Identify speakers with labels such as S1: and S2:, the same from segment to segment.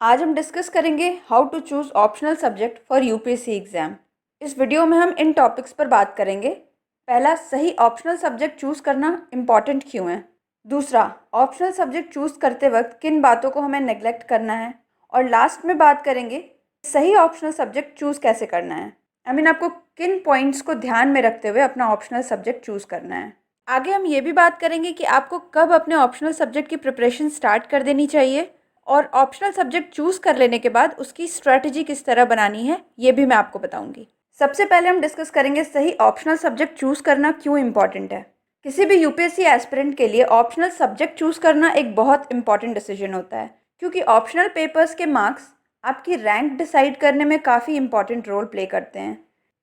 S1: आज हम डिस्कस करेंगे how to choose optional subject for UPSC exam. इस वीडियो में हम इन टॉपिक्स पर बात करेंगे। पहला, सही ऑप्शनल सब्जेक्ट चूज़ करना इम्पॉर्टेंट क्यों है। दूसरा, ऑप्शनल सब्जेक्ट चूज़ करते वक्त किन बातों को हमें नेग्लेक्ट करना है। और लास्ट में बात करेंगे सही ऑप्शनल सब्जेक्ट चूज़ कैसे करना है। आपको किन पॉइंट्स को ध्यान में रखते हुए अपना ऑप्शनल सब्जेक्ट चूज़ करना है। आगे हम ये भी बात करेंगे कि आपको कब अपने ऑप्शनल सब्जेक्ट की प्रिपरेशन स्टार्ट कर देनी चाहिए और ऑप्शनल सब्जेक्ट चूज़ कर लेने के बाद उसकी स्ट्रेटजी किस तरह बनानी है, ये भी मैं आपको बताऊंगी। सबसे पहले हम डिस्कस करेंगे सही ऑप्शनल सब्जेक्ट चूज़ करना क्यों इम्पॉर्टेंट है। किसी भी यूपीएससी एस्पिरेंट के लिए ऑप्शनल सब्जेक्ट चूज़ करना एक बहुत इंपॉर्टेंट डिसीजन होता है, क्योंकि ऑप्शनल पेपर्स के मार्क्स आपकी रैंक डिसाइड करने में काफ़ी इंपॉर्टेंट रोल प्ले करते हैं।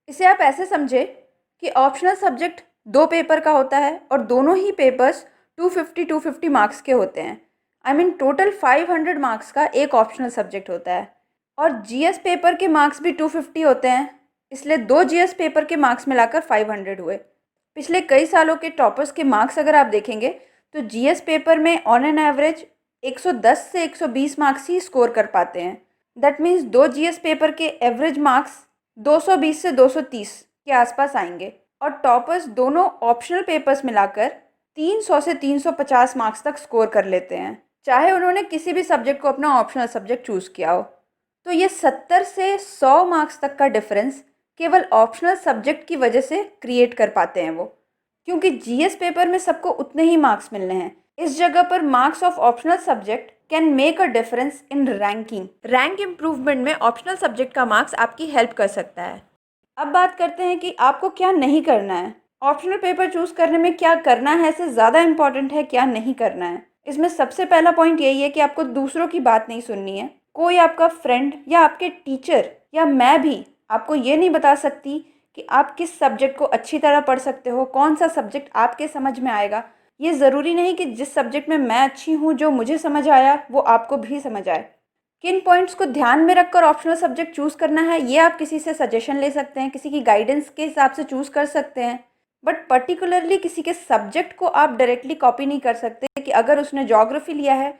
S1: इसे आप ऐसे समझे कि ऑप्शनल सब्जेक्ट 2 पेपर का होता है और दोनों ही पेपर्स 250 मार्क्स के होते हैं। टोटल 500 मार्क्स का एक ऑप्शनल सब्जेक्ट होता है और जीएस पेपर के मार्क्स भी 250 होते हैं, इसलिए 2 जीएस पेपर के मार्क्स मिलाकर 500 हुए। पिछले कई सालों के टॉपर्स के मार्क्स अगर आप देखेंगे तो जीएस पेपर में ऑन एन एवरेज 110 से 120 मार्क्स ही स्कोर कर पाते हैं। दैट मीन्स 2 जीएस पेपर के एवरेज मार्क्स 220 से 230 के आसपास आएंगे और टॉपर्स दोनों ऑप्शनल पेपर्स मिलाकर 300 से 350 मार्क्स तक स्कोर कर लेते हैं, चाहे उन्होंने किसी भी सब्जेक्ट को अपना ऑप्शनल सब्जेक्ट चूज़ किया हो। तो ये 70 से 100 मार्क्स तक का डिफरेंस केवल ऑप्शनल सब्जेक्ट की वजह से क्रिएट कर पाते हैं वो, क्योंकि जीएस पेपर में सबको उतने ही मार्क्स मिलने हैं। इस जगह पर marks of optional subject can make a difference in ranking. Rank improvement में ऑप्शनल सब्जेक्ट का मार्क्स आपकी हेल्प कर सकता है। अब बात करते हैं कि आपको क्या नहीं करना है। ऑप्शनल पेपर चूज़ करने में क्या करना है से ज़्यादा इम्पॉर्टेंट है क्या नहीं करना है। इसमें सबसे पहला पॉइंट यही है कि आपको दूसरों की बात नहीं सुननी है। कोई आपका फ्रेंड या आपके टीचर या मैं भी आपको ये नहीं बता सकती कि आप किस सब्जेक्ट को अच्छी तरह पढ़ सकते हो, कौन सा सब्जेक्ट आपके समझ में आएगा। ये ज़रूरी नहीं कि जिस सब्जेक्ट में मैं अच्छी हूँ, जो मुझे समझ आया वो आपको भी समझ आए। किन पॉइंट्स को ध्यान में रखकर ऑप्शनल सब्जेक्ट चूज़ करना है, ये आप किसी से सजेशन ले सकते हैं, किसी की गाइडेंस के हिसाब से चूज़ कर सकते हैं, बट पर्टिकुलरली किसी के सब्जेक्ट को आप डायरेक्टली कॉपी नहीं कर सकते। कि अगर उसने ज्योग्राफी लिया है,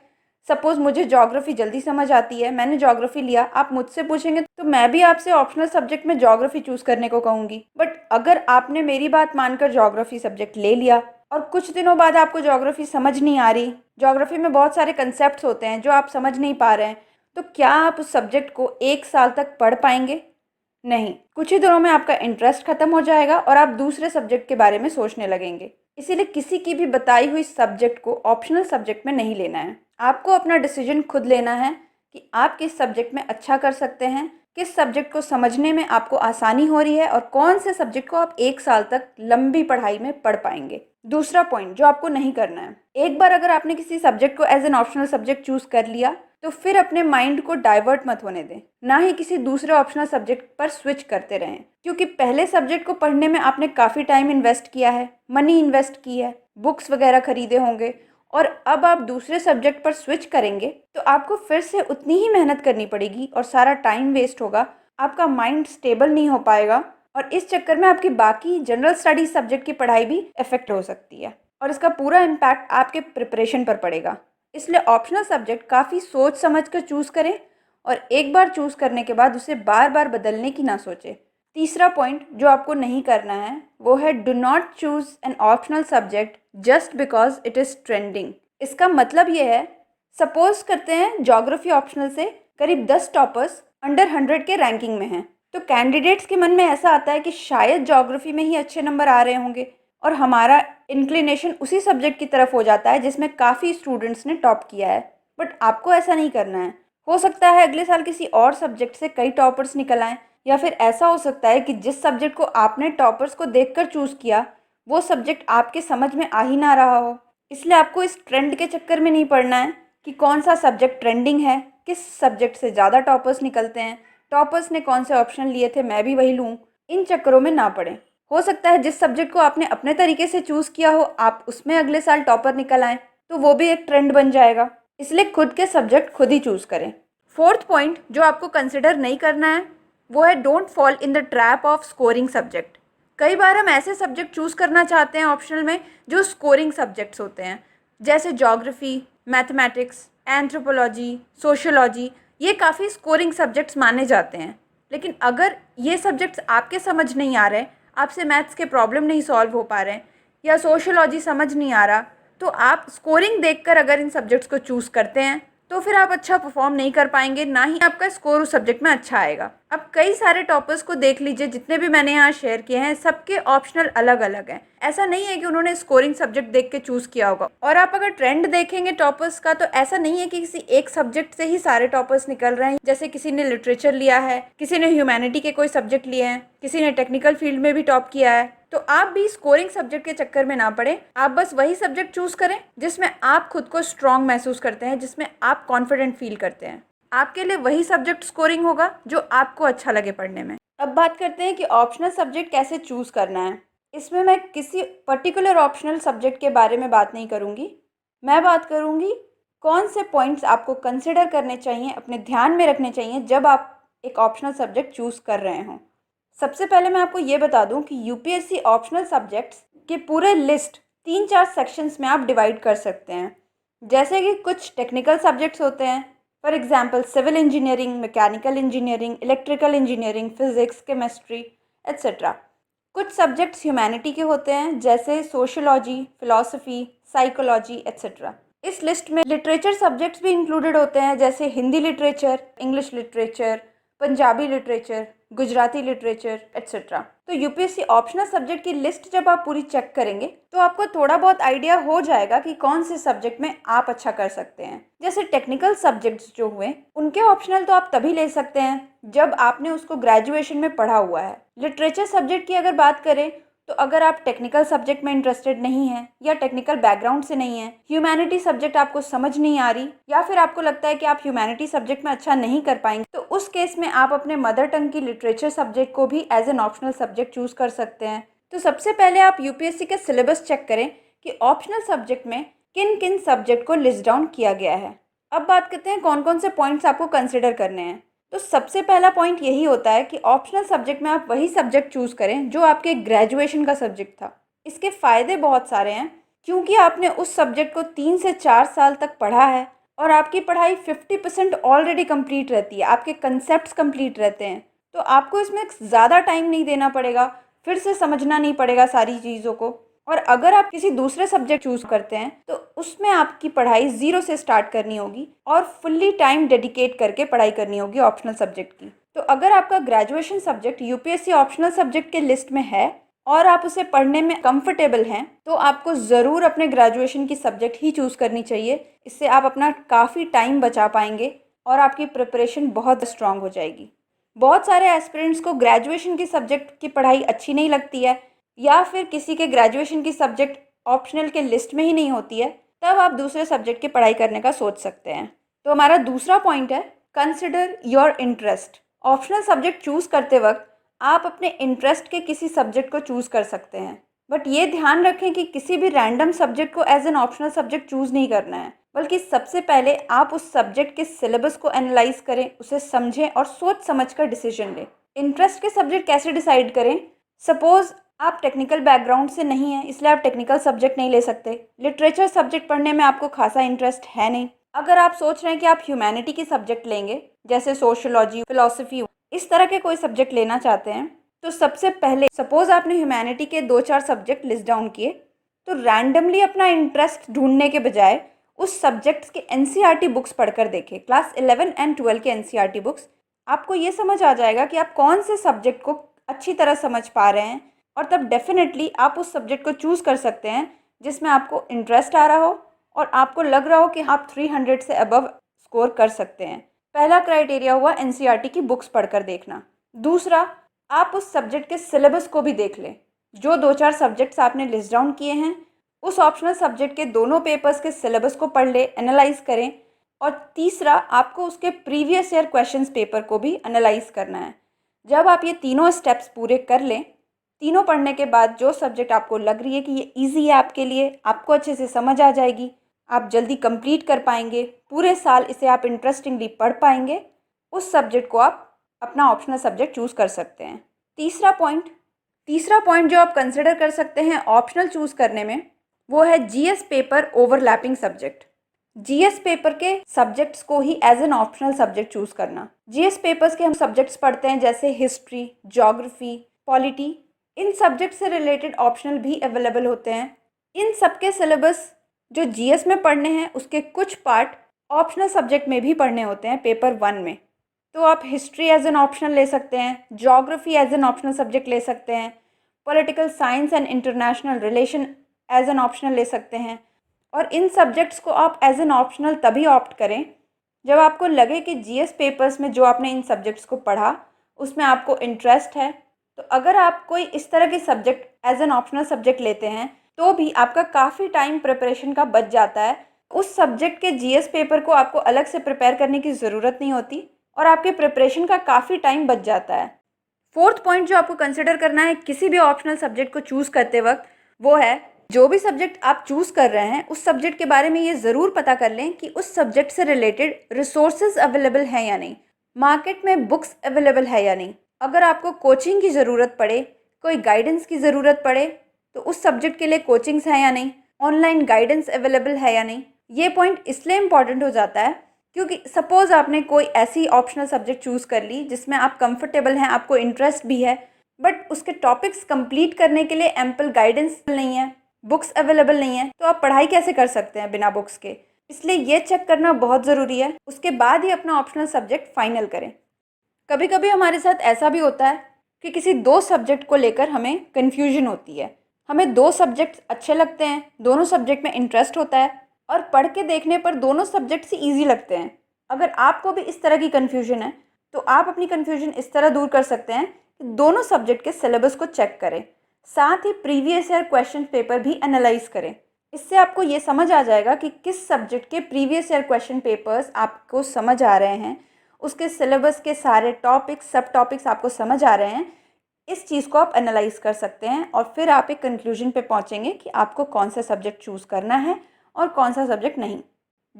S1: सपोज़ मुझे ज्योग्राफी जल्दी समझ आती है, मैंने ज्योग्राफी लिया, आप मुझसे पूछेंगे तो मैं भी आपसे ऑप्शनल सब्जेक्ट में ज्योग्राफी चूज़ करने को कहूँगी। बट अगर आपने मेरी बात मानकर ज्योग्राफी सब्जेक्ट ले लिया और कुछ दिनों बाद आपको ज्योग्राफी समझ नहीं आ रही, ज्योग्राफी में बहुत सारे कंसेप्ट होते हैं जो आप समझ नहीं पा रहे हैं, तो क्या आप उस सब्जेक्ट को 1 साल तक पढ़ पाएंगे? नहीं, कुछ ही दिनों में आपका इंटरेस्ट खत्म हो जाएगा और आप दूसरे सब्जेक्ट के बारे में सोचने लगेंगे। इसीलिए किसी की भी बताई हुई सब्जेक्ट को ऑप्शनल सब्जेक्ट में नहीं लेना है। आपको अपना डिसीजन खुद लेना है कि आप किस सब्जेक्ट में अच्छा कर सकते हैं, किस सब्जेक्ट को समझने में आपको आसानी हो रही है और कौन से सब्जेक्ट को आप 1 साल तक लंबी पढ़ाई में पढ़ पाएंगे। दूसरा पॉइंट जो आपको नहीं करना है, एक बार अगर आपने किसी सब्जेक्ट को as an optional subject choose कर लिया तो फिर अपने माइंड को डाइवर्ट मत होने दें, ना ही किसी दूसरे ऑप्शनल सब्जेक्ट पर स्विच करते रहें, क्योंकि पहले सब्जेक्ट को पढ़ने में आपने काफ़ी टाइम इन्वेस्ट किया है, मनी इन्वेस्ट की है, बुक्स वगैरह खरीदे होंगे और अब आप दूसरे सब्जेक्ट पर स्विच करेंगे तो आपको फिर से उतनी ही मेहनत करनी पड़ेगी और सारा टाइम वेस्ट होगा, आपका माइंड स्टेबल नहीं हो पाएगा और इस चक्कर में आपकी बाकी जनरल स्टडीज सब्जेक्ट की पढ़ाई भी इफेक्ट हो सकती है और इसका पूरा इम्पैक्ट आपके प्रिपरेशन पर पड़ेगा। इसलिए ऑप्शनल सब्जेक्ट काफ़ी सोच समझ कर चूज़ करें और एक बार चूज़ करने के बाद उसे बार बार बदलने की ना सोचें। तीसरा पॉइंट जो आपको नहीं करना है वो है do not choose N optional subject just because it is trending. इसका मतलब ये है, सपोज करते हैं ज्योग्राफी ऑप्शनल से करीब 10 टॉपर्स अंडर 100 के रैंकिंग में हैं, तो कैंडिडेट्स के मन में ऐसा आता है कि शायद ज्योग्राफी में ही अच्छे नंबर आ रहे होंगे और हमारा इंक्लिनेशन उसी सब्जेक्ट की तरफ हो जाता है जिसमें काफ़ी स्टूडेंट्स ने टॉप किया है। बट आपको ऐसा नहीं करना है। हो सकता है अगले साल किसी और सब्जेक्ट से कई टॉपर्स निकल आएँ, या फिर ऐसा हो सकता है कि जिस सब्जेक्ट को आपने टॉपर्स को देखकर चूज़ किया वो सब्जेक्ट आपके समझ में आ ही ना रहा हो। इसलिए आपको इस ट्रेंड के चक्कर में नहीं पड़ना है कि कौन सा सब्जेक्ट ट्रेंडिंग है, किस सब्जेक्ट से ज़्यादा टॉपर्स निकलते हैं, टॉपर्स ने कौन से ऑप्शन लिए थे मैं भी वही लूँ। इन चक्करों में ना पड़ें। हो सकता है जिस सब्जेक्ट को आपने अपने तरीके से चूज़ किया हो आप उसमें अगले साल टॉपर निकल आएँ, तो वो भी एक ट्रेंड बन जाएगा। इसलिए खुद के सब्जेक्ट खुद ही चूज़ करें। फोर्थ पॉइंट जो आपको कंसिडर नहीं करना है वो है don't fall in the trap of scoring subject. कई बार हम ऐसे सब्जेक्ट चूज़ करना चाहते हैं ऑप्शनल में जो स्कोरिंग सब्जेक्ट्स होते हैं, जैसे ज्योग्राफी, मैथमेटिक्स, एंथ्रोपोलॉजी, सोशियोलॉजी, ये काफ़ी स्कोरिंग सब्जेक्ट्स माने जाते हैं, लेकिन अगर ये सब्जेक्ट्स आपके समझ नहीं आ रहे, आपसे मैथ्स के प्रॉब्लम नहीं सॉल्व हो पा रहे हैं या सोशियोलॉजी समझ नहीं आ रहा, तो आप स्कोरिंग देखकर अगर इन सब्जेक्ट्स को चूज़ करते हैं तो फिर आप अच्छा परफॉर्म नहीं कर पाएंगे, ना ही आपका स्कोर उस सब्जेक्ट में अच्छा आएगा। अब कई सारे टॉपर्स को देख लीजिए, जितने भी मैंने यहाँ शेयर किए हैं सबके ऑप्शनल अलग अलग हैं। ऐसा नहीं है कि उन्होंने स्कोरिंग सब्जेक्ट देख के चूज़ किया होगा। और आप अगर ट्रेंड देखेंगे टॉपर्स का, तो ऐसा नहीं है कि किसी एक सब्जेक्ट से ही सारे टॉपर्स निकल रहे हैं। जैसे किसी ने लिटरेचर लिया है, किसी ने ह्यूमैनिटी के कोई सब्जेक्ट लिए हैं, किसी ने टेक्निकल फील्ड में भी टॉप किया है। तो आप भी स्कोरिंग सब्जेक्ट के चक्कर में ना पड़े, आप बस वही सब्जेक्ट चूज करें जिसमें आप खुद को स्ट्रांग महसूस करते हैं, जिसमें आप कॉन्फिडेंट फील करते हैं। आपके लिए वही सब्जेक्ट स्कोरिंग होगा जो आपको अच्छा लगे पढ़ने में। अब बात करते हैं कि ऑप्शनल सब्जेक्ट कैसे चूज करना है। इसमें मैं किसी पर्टिकुलर ऑप्शनल सब्जेक्ट के बारे में बात नहीं करूँगी, मैं बात करूँगी कौन से पॉइंट्स आपको कंसिडर करने चाहिए, अपने ध्यान में रखने चाहिए जब आप एक ऑप्शनल सब्जेक्ट चूज़ कर रहे हों। सबसे पहले मैं आपको ये बता दूं कि यूपीएससी ऑप्शनल सब्जेक्ट्स के पूरे लिस्ट 3-4 सेक्शंस में आप डिवाइड कर सकते हैं। जैसे कि कुछ टेक्निकल सब्जेक्ट्स होते हैं, for example civil engineering, mechanical engineering, electrical engineering, physics, chemistry etcetera. कुछ सब्जेक्ट्स ह्यूमैनिटी के होते हैं, जैसे सोशियोलॉजी, फिलॉसफी, साइकोलॉजी एट्सेट्रा। इस लिस्ट में लिटरेचर सब्जेक्ट्स भी इंक्लूडेड होते हैं, जैसे Hindi literature, English literature, Punjabi literature, Gujarati literature etcetera. तो यूपीएससी ऑप्शनल सब्जेक्ट की लिस्ट जब आप पूरी चेक करेंगे तो आपको थोड़ा बहुत आइडिया हो जाएगा कि कौन से सब्जेक्ट में आप अच्छा कर सकते हैं। जैसे टेक्निकल सब्जेक्ट्स जो हुए, उनके ऑप्शनल तो आप तभी ले सकते हैं जब आपने उसको ग्रेजुएशन में पढ़ा हुआ है। लिटरेचर सब्जेक्ट की अगर बात करें तो अगर आप टेक्निकल सब्जेक्ट में इंटरेस्टेड नहीं हैं या टेक्निकल बैकग्राउंड से नहीं हैं, ह्यूमैनिटी सब्जेक्ट आपको समझ नहीं आ रही, या फिर आपको लगता है कि आप ह्यूमैनिटी सब्जेक्ट में अच्छा नहीं कर पाएंगे, तो उस केस में आप अपने मदर टंग की लिटरेचर सब्जेक्ट को भी as an optional subject choose कर सकते हैं। तो सबसे पहले आप यूपीएससी के सिलेबस चेक करें कि ऑप्शनल सब्जेक्ट में किन किन सब्जेक्ट को लिस्ट डाउन किया गया है। अब बात करते हैं कौन कौन से पॉइंट्स आपको कंसिडर करने हैं। तो सबसे पहला पॉइंट यही होता है कि ऑप्शनल सब्जेक्ट में आप वही सब्जेक्ट चूज़ करें जो आपके ग्रेजुएशन का सब्जेक्ट था। इसके फ़ायदे बहुत सारे हैं, क्योंकि आपने उस सब्जेक्ट को 3 से 4 साल तक पढ़ा है और आपकी पढ़ाई 50% ऑलरेडी कंप्लीट रहती है, आपके कंसेप्ट्स कंप्लीट रहते हैं। तो आपको इसमें ज़्यादा टाइम नहीं देना पड़ेगा, फिर से समझना नहीं पड़ेगा सारी चीज़ों को। और अगर आप किसी दूसरे सब्जेक्ट चूज़ करते हैं तो उसमें आपकी पढ़ाई ज़ीरो से स्टार्ट करनी होगी और फुल्ली टाइम डेडिकेट करके पढ़ाई करनी होगी ऑप्शनल सब्जेक्ट की। तो अगर आपका graduation subject UPSC optional subject के लिस्ट में है और आप उसे पढ़ने में कंफर्टेबल हैं, तो आपको ज़रूर अपने ग्रेजुएशन की सब्जेक्ट ही चूज़ करनी चाहिए। इससे आप अपना काफ़ी टाइम बचा पाएंगे और आपकी प्रिपरेशन बहुत स्ट्रांग हो जाएगी। बहुत सारे एस्पिरेंट्स को ग्रेजुएशन की सब्जेक्ट की पढ़ाई अच्छी नहीं लगती है, या फिर किसी के ग्रेजुएशन की सब्जेक्ट ऑप्शनल के लिस्ट में ही नहीं होती है, तब आप दूसरे सब्जेक्ट की पढ़ाई करने का सोच सकते हैं। तो हमारा दूसरा पॉइंट है consider your interest. Optional subject choose करते वक्त आप अपने इंटरेस्ट के किसी सब्जेक्ट को चूज़ कर सकते हैं, बट ये ध्यान रखें कि किसी भी रैंडम सब्जेक्ट को as an optional subject choose नहीं करना है, बल्कि सबसे पहले आप उस सब्जेक्ट के सिलेबस को एनालाइज करें, उसे समझें और सोच समझ कर डिसीजन लें। इंटरेस्ट के सब्जेक्ट कैसे डिसाइड करें? सपोज़ आप टेक्निकल बैकग्राउंड से नहीं हैं, इसलिए आप टेक्निकल सब्जेक्ट नहीं ले सकते। लिटरेचर सब्जेक्ट पढ़ने में आपको खासा इंटरेस्ट है नहीं। अगर आप सोच रहे हैं कि आप ह्यूमैनिटी की सब्जेक्ट लेंगे, जैसे सोशियोलॉजी, फिलॉसफी, इस तरह के कोई सब्जेक्ट लेना चाहते हैं, तो सबसे पहले सपोज आपने ह्यूमैनिटी के 2-4 सब्जेक्ट लिस्ट डाउन किए, तो रैंडमली अपना इंटरेस्ट ढूंढने के बजाय उस सब्जेक्ट्स के एनसीईआरटी बुक्स पढ़कर देखें। क्लास 11 एंड 12 के एनसीईआरटी बुक्स, आपको ये समझ आ जाएगा कि आप कौन से सब्जेक्ट को अच्छी तरह समझ पा रहे हैं, और तब डेफिनेटली आप उस सब्जेक्ट को चूज़ कर सकते हैं जिसमें आपको इंटरेस्ट आ रहा हो और आपको लग रहा हो कि आप 300 से अबव स्कोर कर सकते हैं। पहला क्राइटेरिया हुआ एनसीईआरटी की बुक्स पढ़कर देखना। दूसरा, आप उस सब्जेक्ट के सिलेबस को भी देख लें। जो 2-4 सब्जेक्ट्स आपने लिस्ट डाउन किए हैं, उस ऑप्शनल सब्जेक्ट के दोनों पेपर्स के सिलेबस को पढ़ लें, एनालाइज करें। और तीसरा, आपको उसके प्रीवियस ईयर क्वेश्चंस पेपर को भी एनालाइज करना है। जब आप ये तीनों स्टेप्स पूरे कर लें, तीनों पढ़ने के बाद जो सब्जेक्ट आपको लग रही है कि ये इजी है आपके लिए, आपको अच्छे से समझ आ जाएगी, आप जल्दी कंप्लीट कर पाएंगे, पूरे साल इसे आप इंटरेस्टिंगली पढ़ पाएंगे, उस सब्जेक्ट को आप अपना ऑप्शनल सब्जेक्ट चूज़ कर सकते हैं। तीसरा पॉइंट जो आप कंसिडर कर सकते हैं ऑप्शनल चूज़ करने में, वो है GS paper overlapping subject. GS paper के सब्जेक्ट्स को ही as an optional subject choose करना। जीएस पेपर्स के हम सब्जेक्ट्स पढ़ते हैं जैसे हिस्ट्री, ज्योग्राफी, पॉलिटी। इन सब्जेक्ट से रिलेटेड ऑप्शनल भी अवेलेबल होते हैं। इन सब के सिलेबस जो जीएस में पढ़ने हैं उसके कुछ पार्ट ऑप्शनल सब्जेक्ट में भी पढ़ने होते हैं पेपर 1 में। तो आप हिस्ट्री एज एन ऑप्शनल ले सकते हैं, geography as an optional subject ले सकते हैं, political science and international relation as an optional ले सकते हैं। और इन सब्जेक्ट्स को आप एज एन ऑप्शनल तभी ऑप्ट करें जब आपको लगे कि जीएस पेपर्स में जो आपने इन सब्जेक्ट्स को पढ़ा उसमें आपको इंटरेस्ट है। तो अगर आप कोई इस तरह के subject as an optional subject लेते हैं तो भी आपका काफ़ी टाइम प्रिपरेशन का बच जाता है। उस सब्जेक्ट के जीएस पेपर को आपको अलग से प्रिपेयर करने की ज़रूरत नहीं होती और आपके प्रिपरेशन का काफ़ी टाइम बच जाता है। फोर्थ पॉइंट जो आपको कंसिडर करना है किसी भी ऑप्शनल सब्जेक्ट को चूज़ करते वक्त वो है जो भी सब्जेक्ट आप चूज़ कर रहे हैं उस सब्जेक्ट के बारे में ये ज़रूर पता कर लें कि उस सब्जेक्ट से रिलेटेड रिसोर्सेज अवेलेबल हैं या नहीं, मार्केट में बुक्स अवेलेबल है या नहीं। अगर आपको कोचिंग की ज़रूरत पड़े, कोई गाइडेंस की ज़रूरत पड़े तो उस सब्जेक्ट के लिए कोचिंग्स हैं या नहीं, ऑनलाइन गाइडेंस अवेलेबल है या नहीं। ये पॉइंट इसलिए इम्पॉर्टेंट हो जाता है क्योंकि सपोज़ आपने कोई ऐसी ऑप्शनल सब्जेक्ट चूज़ कर ली जिसमें आप कंफर्टेबल हैं, आपको इंटरेस्ट भी है, बट उसके टॉपिक्स कंप्लीट करने के लिए एम्पल गाइडेंस नहीं है, बुक्स अवेलेबल नहीं है, तो आप पढ़ाई कैसे कर सकते हैं बिना बुक्स के। इसलिए ये चेक करना बहुत ज़रूरी है, उसके बाद ही अपना ऑप्शनल सब्जेक्ट फाइनल करें। कभी कभी हमारे साथ ऐसा भी होता है कि किसी 2 सब्जेक्ट को लेकर हमें कन्फ्यूजन होती है। हमें 2 सब्जेक्ट अच्छे लगते हैं, दोनों सब्जेक्ट में इंटरेस्ट होता है और पढ़ के देखने पर दोनों सब्जेक्ट ही ईजी लगते हैं। अगर आपको भी इस तरह की कन्फ्यूजन है तो आप अपनी कन्फ्यूजन इस तरह दूर कर सकते हैं कि दोनों सब्जेक्ट के सिलेबस को चेक करें, साथ ही प्रीवियस ईयर क्वेश्चन पेपर भी एनालाइज करें। इससे आपको ये समझ आ जाएगा कि किस सब्जेक्ट के प्रीवियस ईयर क्वेश्चन पेपर्स आपको समझ आ रहे हैं, उसके सिलेबस के सारे टॉपिक्स, सब टॉपिक्स आपको समझ आ रहे हैं। इस चीज़ को आप एनालाइज कर सकते हैं और फिर आप एक कंक्लूजन पे पहुंचेंगे कि आपको कौन सा सब्जेक्ट चूज़ करना है और कौन सा सब्जेक्ट नहीं।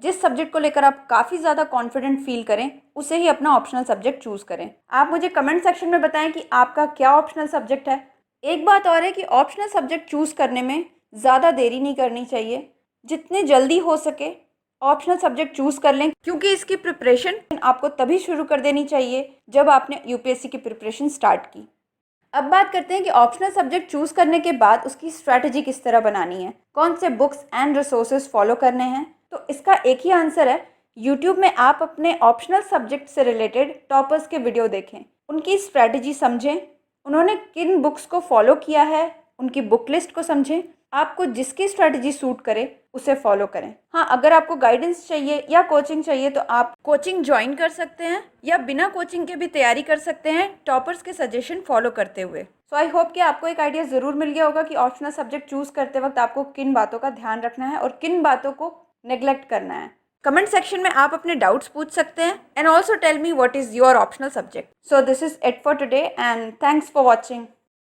S1: जिस सब्जेक्ट को लेकर आप काफ़ी ज़्यादा कॉन्फिडेंट फील करें उसे ही अपना ऑप्शनल सब्जेक्ट चूज़ करें। आप मुझे कमेंट सेक्शन में बताएं कि आपका क्या ऑप्शनल सब्जेक्ट है। एक बात और है कि ऑप्शनल सब्जेक्ट चूज़ करने में ज़्यादा देरी नहीं करनी चाहिए, जितने जल्दी हो सके ऑप्शनल सब्जेक्ट चूज़ कर लें, क्योंकि इसकी प्रिपरेशन आपको तभी शुरू कर देनी चाहिए जब आपने यूपीएससी की प्रिपरेशन स्टार्ट की। अब बात करते हैं कि ऑप्शनल सब्जेक्ट चूज़ करने के बाद उसकी स्ट्रैटेजी किस तरह बनानी है, कौन से बुक्स एंड रिसोर्सेज फॉलो करने हैं। तो इसका एक ही आंसर है, यूट्यूब में आप अपने ऑप्शनल सब्जेक्ट से रिलेटेड टॉपर्स के वीडियो देखें, उनकी स्ट्रैटेजी समझें, उन्होंने किन बुक्स को फॉलो किया है, उनकी बुक लिस्ट को समझें। आपको जिसकी स्ट्रैटेजी सूट करे उसे फॉलो करें। हाँ, अगर आपको गाइडेंस चाहिए या कोचिंग चाहिए तो आप कोचिंग ज्वाइन कर सकते हैं या बिना कोचिंग के भी तैयारी कर सकते हैं टॉपर्स के सजेशन फॉलो करते हुए। सो आई होप कि आपको एक आइडिया ज़रूर मिल गया होगा कि ऑप्शनल सब्जेक्ट चूज़ करते वक्त आपको किन बातों का ध्यान रखना है और किन बातों को नेग्लेक्ट करना है। कमेंट सेक्शन में आप अपने डाउट्स पूछ सकते हैं and also tell me what is your optional subject. So this is it for today and thanks for watching.